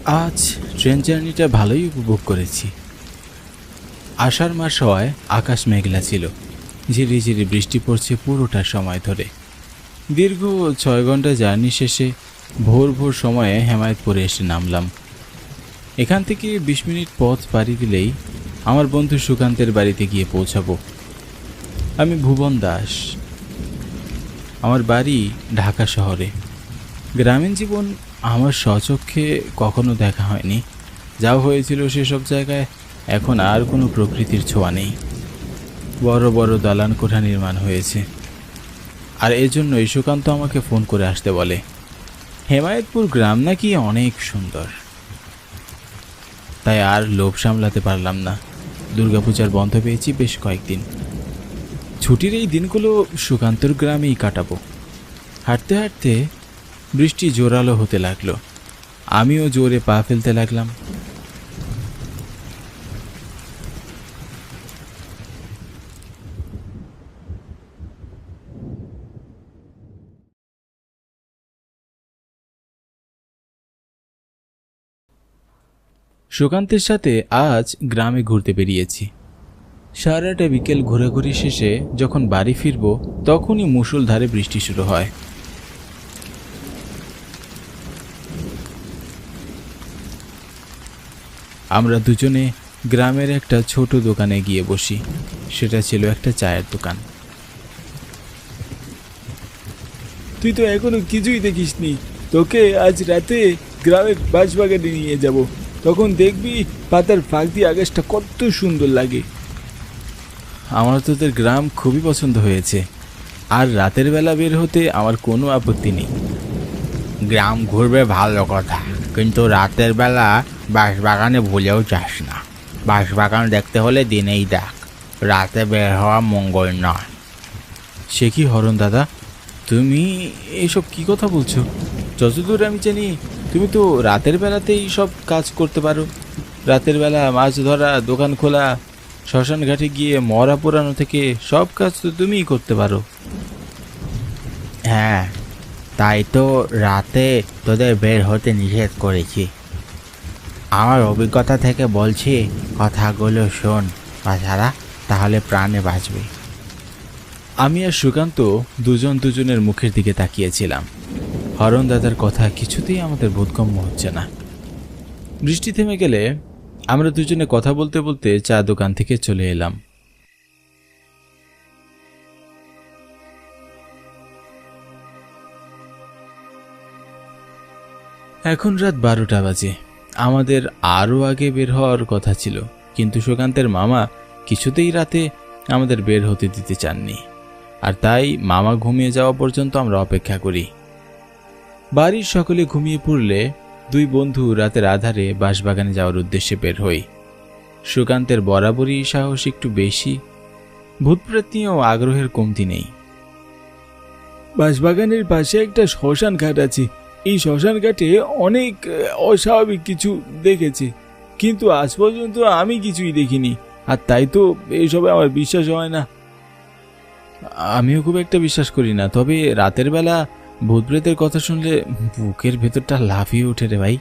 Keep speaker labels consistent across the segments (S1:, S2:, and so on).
S1: আজ ট্রেন জার্নিটা ভালোই উপভোগ করেছি। আষাঢ় মাস হওয়ায় আকাশ মেঘলা ছিল, ঝিরিঝিরি বৃষ্টি পড়ছে পুরোটা সময় ধরে। দীর্ঘ 6 ঘন্টা জার্নি শেষে ভোর ভোর সময়ে হেমায়েতপুরে এসে নামলাম। এখান থেকে 20 মিনিট পথ পাড়ি দিলেই আমার বন্ধু সুকান্তের বাড়িতে গিয়ে পৌঁছাবো। আমি ভুবন দাস, আমার বাড়ি ঢাকা শহরে। গ্রামীণ জীবন আমার স্বচক্ষে কখনো দেখা হয়নি। যাও হয়েছিল সেসব জায়গায় এখন আর কোনো প্রকৃতির ছোঁয়া নেই। বড় বড় দালান কোঠা নির্মাণ হয়েছে, আর এজন্যই সুকান্ত আমাকে ফোন করে আসতে বলে। হেমায়েতপুর গ্রাম নাকি অনেক সুন্দর। তাই আর লোভ সামলাতে পারলাম না। দুর্গাপূজার বন্ধ পেয়েছি বেশ কয়েকদিন। ছুটির এই দিনগুলো সুকান্তর গ্রামেই কাটাবো। হাঁটতে হাঁটতে বৃষ্টি জোরালো হতে লাগলো, আমিও জোরে পা ফেলতে লাগলাম। সুকান্তের সাথে আজ গ্রামে ঘুরতে বেরিয়েছি। সারাটা বিকেল ঘোরাঘুরি শেষে যখন বাড়ি ফিরব তখনই মুষলধারে বৃষ্টি শুরু হয়। আমরা দুজনে গ্রামের একটা ছোট দোকানে গিয়ে বসি। সেটা ছিল একটা চায়ের দোকান।
S2: তুই তো এখনো কিছুই দেখিসনি। তোকে আজ রাতে গ্রামের বাঁশবাগানে নিয়ে যাব, তখন দেখবি পাতার ফাঁক দিয়ে আকাশটা কত সুন্দর লাগে।
S1: আমার তোদের গ্রাম খুবই পছন্দ হয়েছে, আর রাতের বেলা বের হতে আমার কোনো আপত্তি নেই।
S3: গ্রাম ঘুরবে ভালো কথা, কিন্তু রাতের বেলা বাঁশবাগানে ভুলেও যাস না। বাঁশবাগান দেখতে হলে দিনেই দেখ, রাতে বের হওয়া মঙ্গল নয়।
S1: সে কি হরণ দাদা, তুমি এসব কি কথা বলছো? যতদূর আমি জানি তুমি তো রাতের বেলাতেই সব কাজ করতে পারো। রাতের বেলা মাছ ধরা, দোকান খোলা, শ্মশান ঘাটে গিয়ে মরা পোড়ানো থেকে সব কাজ তো তুমিই করতে পারো।
S3: হ্যাঁ, তাই তো রাতে তোদের বের হতে নিষেধ করেছি। আমার অভিজ্ঞতা থেকে বলছি, কথাগুলো শোন বাছারা, তাহলে প্রাণে বাঁচবে।
S1: আমি আর সুকান্ত দুজন দুজনের মুখের দিকে তাকিয়েছিলাম। হরণ দাদার কথা কিছুতেই আমাদের বোধগম্য হচ্ছে না। বৃষ্টি থেমে গেলে আমরা দুজনে কথা বলতে বলতে চা দোকান থেকে চলে এলাম। এখন রাত 12টা বাজে। আমাদের আরও আগে বের হওয়ার কথা ছিল, কিন্তু সুকান্তের মামা কিছুতেই রাতে আমাদের বের হতে দিতে চাননি, আর তাই মামা ঘুমিয়ে যাওয়া পর্যন্ত আমরা অপেক্ষা করি। বাড়ির সকলে ঘুমিয়ে পড়লে দুই বন্ধু রাতের আধারে বাঁশবাগানে যাওয়ার উদ্দেশ্যে বের হই। সুকান্তের বরাবরই সাহস একটু বেশি, ভূতপ্রেত নিয়েও আগ্রহের কমতি নেই।
S2: বাঁশবাগানের পাশে একটা শ্মশান ঘাট আছে। এই শ্মশান ঘাটে অনেক অস্বাভাবিক কিছু দেখেছে, কিন্তু আজ পর্যন্ত আমি কিছুই দেখিনি, আর তাই তো এইসবে আমার বিশ্বাস হয় না।
S1: আমিও খুব একটা বিশ্বাস করি না, তবে রাতের বেলা ভূতপ্রেতের কথা শুনলে বুকের ভেতরটা লাফিয়ে ওঠে রে ভাই।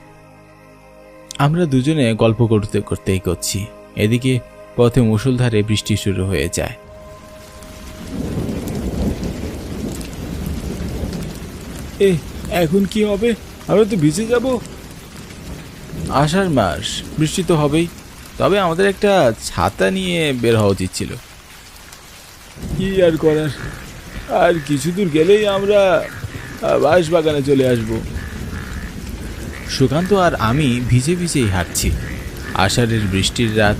S1: আমরা দুজনে গল্প করতে করতেই করছি, এদিকে পথে মুষলধারে বৃষ্টি শুরু হয়ে যায়।
S2: এখন কি হবে? আমরা তো ভিজে যাব।
S1: আষাঢ় মাস, বৃষ্টি তো হবেই, তবে আমাদের একটা ছাতা নিয়ে বের হওয়া উচিত ছিল।
S2: কি আর করার, আর কিছু দূর গেলেই আমরা বাঁশবাগানে চলে আসব।
S1: সুকান্ত আর আমি ভিজে ভিজেই হাঁটছি। আষাঢ়ের বৃষ্টির রাত,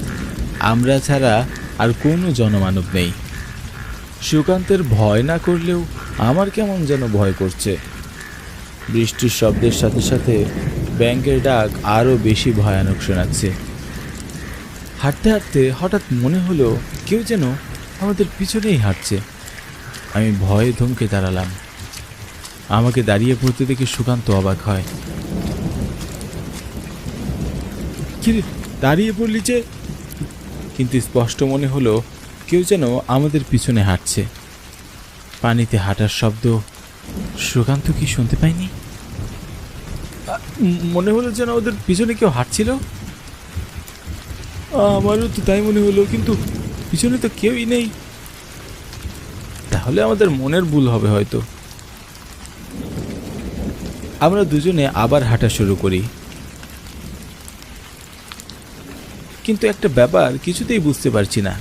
S1: আমরা ছাড়া আর কোনো জনমানব নেই। সুকান্তের ভয় না করলেও আমার কেমন যেন ভয় করছে। বৃষ্টির শব্দের সাথে সাথে ব্যাঙের ডাক আরও বেশি ভয়ানক শোনাচ্ছে। হাঁটতে হাঁটতে হঠাৎ মনে হলো কেউ যেন আমাদের পিছনেই হাঁটছে। আমি ভয়ে ধমকে দাঁড়ালাম। আমাকে দাঁড়িয়ে পড়তে দেখে সুকান্ত অবাক হয়।
S2: কি দাঁড়িয়ে পড়লি যে?
S1: কিন্তু স্পষ্ট মনে হলো কেউ যেন আমাদের পিছনে হাঁটছে। পানিতে হাঁটার শব্দ সুকান্ত কি শুনতে পাইনি?
S2: মনে হলো যেন ওদের পিছনে কেউ হাঁটছিল। আমারও তো তাই মনে হলো, কিন্তু পিছনে তো কেউই নেই। তাহলে আমাদের মনের ভুল হবে হয়তো।
S1: আমরা দুজনে আবার হাঁটা শুরু করি, কিন্তু একটা ব্যাপার কিছুতেই বুঝতে পারছি না,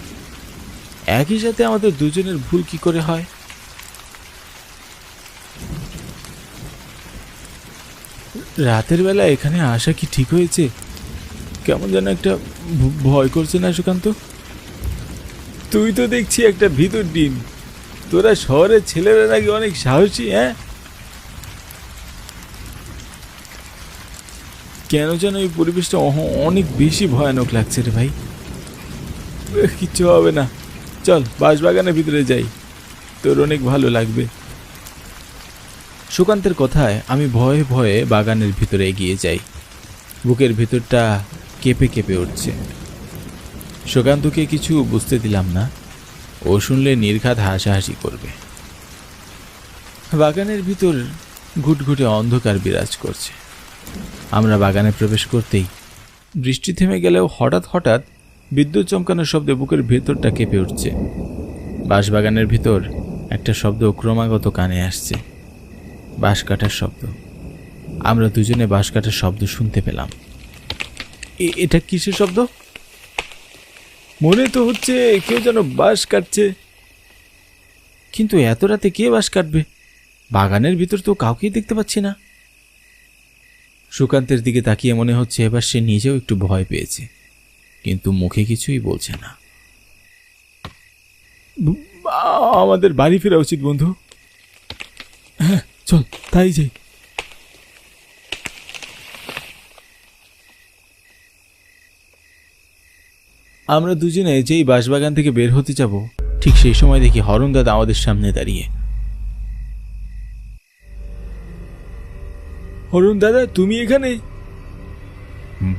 S1: একই সাথে আমাদের দুজনের ভুল কি করে হয়।
S2: রাতের বেলা এখানে আসা কি ঠিক হয়েছে? কেমন যেন একটা ভয় করছে না সুকান্ত? তুই তো দেখছি একটা ভিতর ডিম। তোরা শহরের ছেলেরা নাকি অনেক সাহসী, হ্যাঁ? কেন যেন এই পরিবেশটা অনেক বেশি ভয়ানক লাগছে রে ভাই। কিচ্ছু হবে না, চল বাঁশবাগানের ভিতরে যাই, তোর অনেক ভালো লাগবে।
S1: সুকান্তের কথায় আমি ভয়ে ভয়ে বাগানের ভিতরে এগিয়ে যাই। বুকের ভিতরটা কেঁপে কেঁপে উঠছে। সুকান্তকে কিছু বুঝতে দিলাম না, ও শুনলে নির্ঘাত হাসাহাসি করবে। বাগানের ভিতর ঘুটঘুটে অন্ধকার বিরাজ করছে। আমরা বাগানে প্রবেশ করতেই বৃষ্টি থেমে গেলেও হঠাৎ হঠাৎ বিদ্যুৎ চমকানোর শব্দে বুকের ভেতরটা কেঁপে উঠছে। বাঁশবাগানের ভিতর একটা শব্দ ক্রমাগত কানে আসছে, বাঁশ কাটার শব্দ। আমরা দুজনে বাঁশ কাটার শব্দ শুনতে পেলাম।
S2: এটা কিসের শব্দ? মনে তো হচ্ছে কেউ যেন বাঁশ কাটছে,
S1: কিন্তু এত রাতে কে বাঁশ কাটবে? বাগানের ভিতর তো কাউকেই দেখতে পাচ্ছি না। সুকান্তের দিকে তাকিয়ে মনে হচ্ছে এবার সে নিজেও একটু ভয় পেয়েছে, কিন্তু মুখে কিছুই বলছে না।
S2: আমাদের বাড়ি ফেরা উচিত বন্ধু। হ্যাঁ চল তাই যাই।
S1: আমরা দুজনে যেই বাঁশবাগান থেকে বের হতে যাব, ঠিক সেই সময় দেখি হরণ দাদা আমাদের সামনে দাঁড়িয়ে।
S2: হরণ দাদা, তুমি এখানে?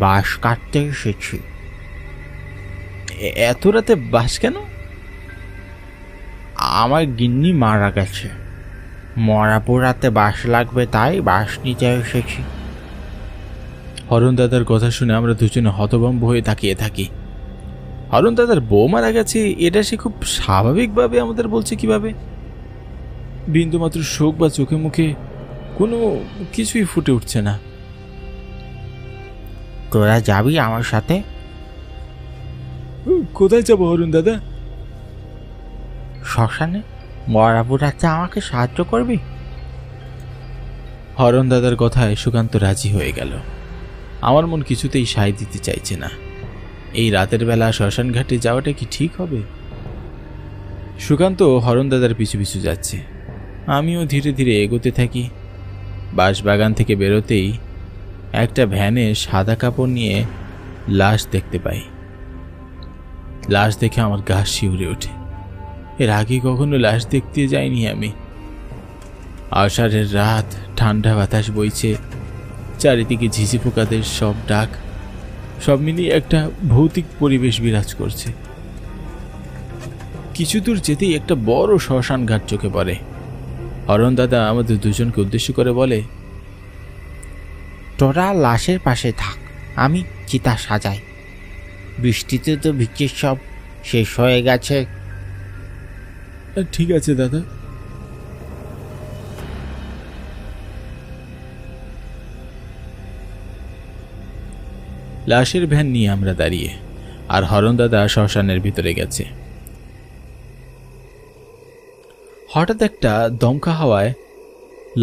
S3: বাঁশ কাটতে এসেছি।
S1: এত রাতে বাঁশ কেন?
S3: আমার গিন্নি মারা গেছে, মরা পোড়াতে বাঁশ লাগবে, তাই বাঁশ নিতে এসেছি।
S1: হরণ দাদার কথা শুনে আমরা দুজনে হতভম্ব হয়ে তাকিয়ে থাকি। হরণ দাদার বউ মারা গেছে, এটা সে খুব স্বাভাবিকভাবে আমাদের বলছে কিভাবে? বিন্দুমাত্র শোক বা চোখে মুখে কোনো কিছুই ফুটে উঠছে না।
S3: তোরা যাবি আমার সাথে?
S2: কোথায় যাবো হরণ দাদা?
S3: শ্মশানে। মরা পোড়াতে আমাকে সাহায্য করবি?
S1: হরণ দাদার কথায় সুকান্ত রাজি হয়ে গেল। আমার মন কিছুতেই সায় দিতে চাইছে না। এই রাতের বেলা শ্মশান ঘাটে যাওয়াটা কি ঠিক হবে? সুকান্ত হরণ দাদার পিছু পিছু যাচ্ছে, আমিও ধীরে ধীরে এগোতে থাকি। বাঁশবাগান থেকে বেরোতেই একটা ভ্যানে সাদা কাপড় নিয়ে লাশ দেখতে পাই। লাশ দেখে আমার গা শিউরে ওঠে। এর আগে কখনো লাশ দেখতে যাইনি আমি। আষাঢ়ের রাত, ঠান্ডা বাতাস বইছে, চারিদিকে ঝিঝি পোকাদের সব ডাক, সব মিলিয়ে একটা ভৌতিক পরিবেশ বিরাজ করছে। কিছু দূর যেতেই একটা বড় শ্মশান ঘাট চোখে পড়ে। হরণ দাদা আমাদের দুজনকে উদ্দেশ্য করে বলে,
S3: তোরা লাশের পাশে থাক, আমি চিতা সাজাই। বৃষ্টিতে তো ভিক্ষের সব শেষ হয়ে গেছে।
S2: ঠিক আছে দাদা।
S1: লাশের ভ্যান নিয়ে আমরা দাঁড়িয়ে, আর হরণ দাদা শ্মশানের ভিতরে গেছে। হঠাৎ একটা দমকা হাওয়ায়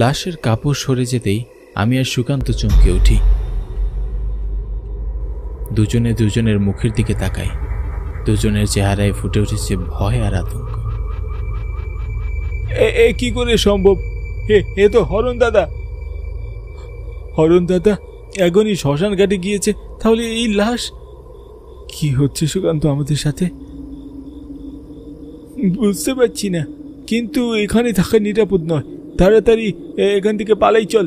S1: লাশের কাপড় সরে যেতেই আমি আর সুকান্ত চমকে উঠি। দুজনে দুজনের মুখের দিকে তাকাই। দুজনের চেহারায় ফুটে উঠেছে ভয় আর আতঙ্ক।
S2: এ কি করে সম্ভব? এ তো হরণ দাদা। হরণ দাদা এখনই শ্মশান ঘাটে গিয়েছে, তাহলে এই লাশ? কি হচ্ছে সুকান্ত আমাদের সাথে? বুঝতে পারছি না, কিন্তু এখানে থাকা নিরাপদ নয়। তাড়াতাড়ি এখান থেকে পালাই চল।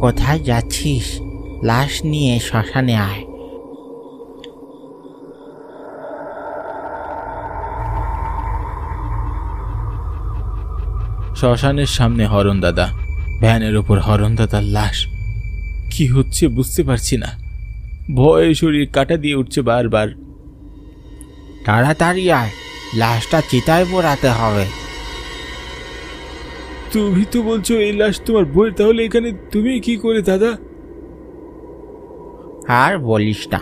S3: কোথায় যাচ্ছিস? লাশ নিয়ে শ্মশানে আয়।
S1: শ্মশানের সামনে হরণ দাদা, ভ্যানের ওপর হরণ দাদার লাশ। কি হচ্ছে বুঝতে পারছি না, ভয়ে শরীর কাটা দিয়ে উঠছে বারবার।
S3: তাড়াতাড়ি আয়, লাশটা চিতায় পোড়াতে হবে।
S2: তুমি তো বলছো এই লাশ তোমার বইয়ের, তাহলে এখানে তুমি কি করে দাদা?
S3: আর বলিস না,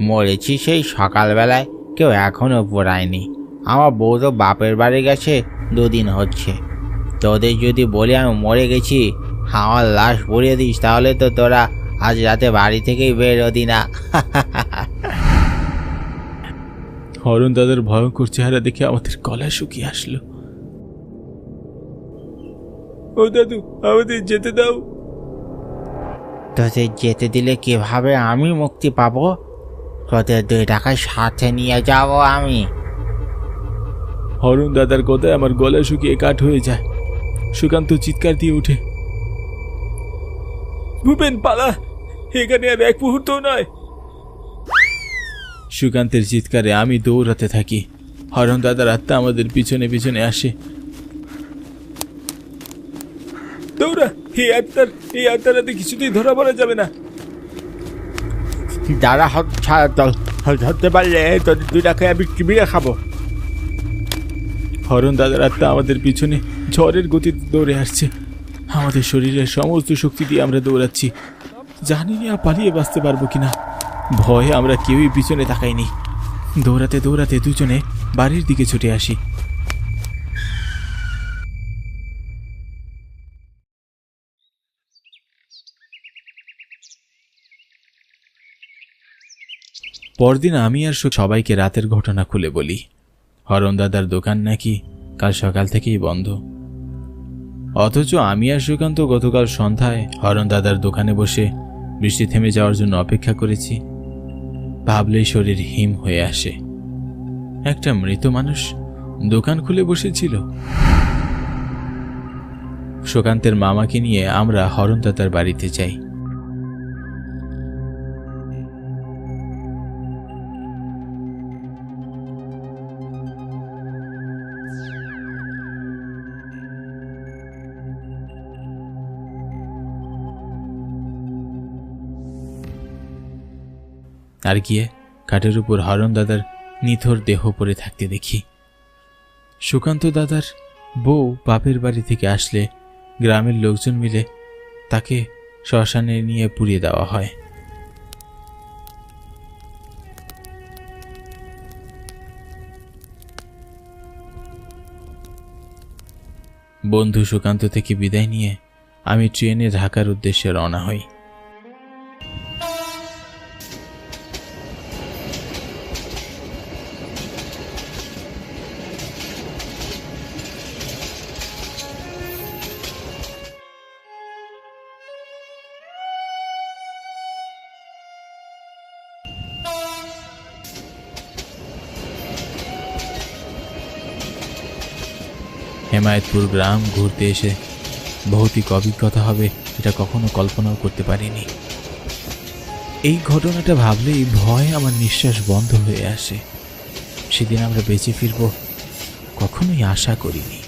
S3: মরেছি সেই সকালবেলায়, কেউ এখনো পোড়ায়নি। আমার বউ তো বাপের বাড়ি গেছে, 2 দিন হচ্ছে। তোদের যদি বলি আমি মরে গেছি, আমার লাশ পুড়িয়ে দিস, তাহলে তো তোরা আজ রাতে বাড়ি থেকেই বেরোদি না।
S2: হরণ দাদার ভয়ঙ্কর চেহারা দেখে আমাদের গলা শুকিয়ে আসলো। ও দাদু, আমাদের যেতে দাও।
S3: তোদের যেতে দিলে কিভাবে আমি মুক্তি পাবো? তোদের 2 টাকায় সাথে নিয়ে যাবো আমি।
S2: হরণ দাদার কথায় আমার গলা শুকিয়ে কাঠ হয়ে যায়। সুকান্ত চিৎকার দিয়ে ওঠে, ভূপেন পালা, এখানে আর এক মুহূর্তও নয়। সুকান্তের চিৎকারে আমি দৌড়াতে থাকি। হরণ দাদার আত্মা আমাদের পিছনে পিছনে আসে। দৌড়া, এই আত্মারাতে কিছুতেই ধরা পড়া যাবে না।
S3: যারা ধরতে পারলে তোদের 2 টাকায় আমি কিবিরে খাবো।
S2: হরণ দাদার আত্মা আমাদের পিছনে ঝড়ের গতিতে দৌড়ে আসছে। আমাদের শরীরের সমস্ত শক্তি দিয়ে আমরা দৌড়াচ্ছি। জানি না পালিয়ে বাঁচতে পারবো কিনা। ভয়ে আমরা কেউই পিছনে তাকাইনি। দৌড়াতে দৌড়াতে দুজনে বাড়ির দিকে ছুটে আসি। পরদিন আমি আর সবাইকে রাতের ঘটনা খুলে বলি। হরণ দাদার দোকান নাকি কাল সকাল থেকেই বন্ধ, অথচ আমি আর সুকান্ত গতকাল সন্ধ্যায় হরণ দাদার দোকানে বসে বৃষ্টি থেমে যাওয়ার জন্য অপেক্ষা করেছি। ভাবলেই শরীর হিম হয়ে আসে। একটা মৃত মানুষ দোকান খুলে বসেছিল। সুকান্তের মামাকে নিয়ে আমরা হরণ দাদার বাড়িতে যাই। আর গিয়ে কাঠের উপর হরণ দাদার নিথর দেহ পড়ে থাকতে দেখি। সুকান্ত দাদার বউ বাপের বাড়ি থেকে আসলে গ্রামের লোকজন মিলে তাকে শ্মশানে নিয়ে পুড়িয়ে দেওয়া হয়। বন্ধু সুকান্ত থেকে বিদায় নিয়ে আমি ট্রেনে ঢাকার উদ্দেশ্যে রওনা হই। হেমায়েতপুর গ্রাম ঘুরতে এসে ভৌতিক অভিজ্ঞতা হবে এটা কখনো কল্পনাও করতে পারিনি। এই ঘটনাটা ভাবলেই ভয়ে আমার নিঃশ্বাস বন্ধ হয়ে আসে। সেদিন আমরা বেঁচে ফিরব কখনোই আশা করিনি।